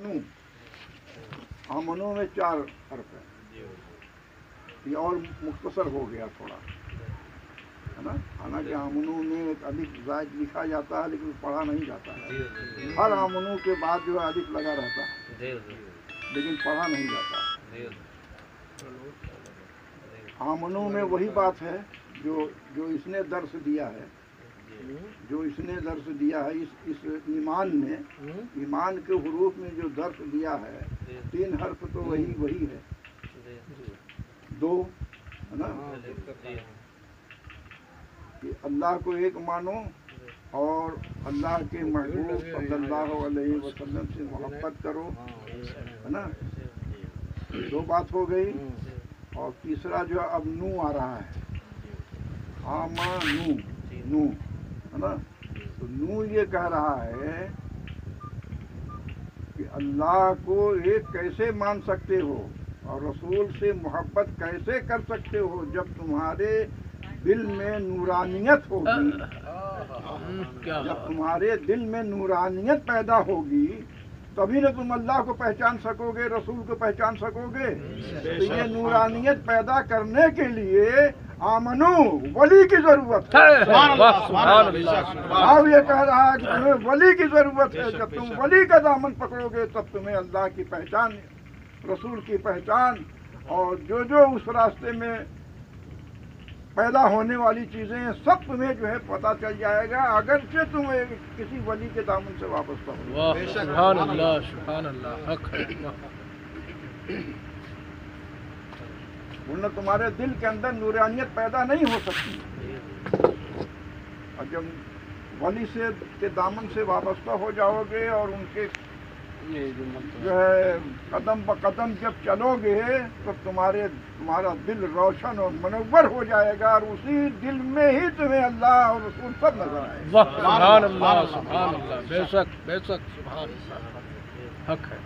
आमनू, आमनू में 4 हर्फ है, ये और मुख्तसर हो गया थोड़ा, है ना। हालांकि आमनू में एक अलिफ ज़ायद लिखा जाता है लेकिन पढ़ा नहीं जाता है। हर आमनू के बाद जो है अलिफ लगा रहता है लेकिन पढ़ा नहीं जाता है। आमनू में वही बात है जो इसने दर्स दिया है, जो इसने दर्स दिया है इस ईमान में, ईमान के हुरूफ में जो दर्स दिया है 3 हर्फ तो वही है, 2 है ना, कि अल्लाह को एक मानो और अल्लाह के महबूब सल्लल्लाहु अलैहि वसल्लम से मोहब्बत करो, है ना। 2 बात हो गई। और तीसरा जो अब नू आ रहा है, आमनू, नू, है ना। तो नू ये कह रहा है कि अल्लाह को एक कैसे मान सकते हो और रसूल से मोहब्बत कैसे कर सकते हो जब तुम्हारे दिल में नूरानियत होगी, जब तुम्हारे दिल में नूरानियत पैदा होगी तभी न तुम अल्लाह को पहचान सकोगे, रसूल को पहचान सकोगे। तो ये नूरानियत पैदा करने के लिए आमनू वली की जरूरत है। अब ये कह रहा है कि तुम्हें वली की जरूरत है, जब तुम वली का दामन पकड़ोगे तब तुम्हें अल्लाह की पहचान, रसूल की पहचान और जो उस रास्ते में पैदा होने वाली चीजें हैं सब तुम्हें जो है पता चल जाएगा, अगरचे तुम किसी वली के दामन से वापस हो। सुभान अल्लाह, सुभान अल्लाह, हक है। वरना तुम्हारे दिल के अंदर नूरानियत पैदा नहीं हो सकती। और जब वली से के दामन से वाबस्ता हो जाओगे और उनके जो है कदम ब कदम जब चलोगे तो तुम्हारा दिल रोशन और मनव्वर हो जाएगा और उसी दिल में ही तुम्हें अल्लाह और रसूल सब नजर आएगा। सुभान अल्लाह, सुभान अल्लाह, बेशक बेशक, सुभान अल्लाह, हक है।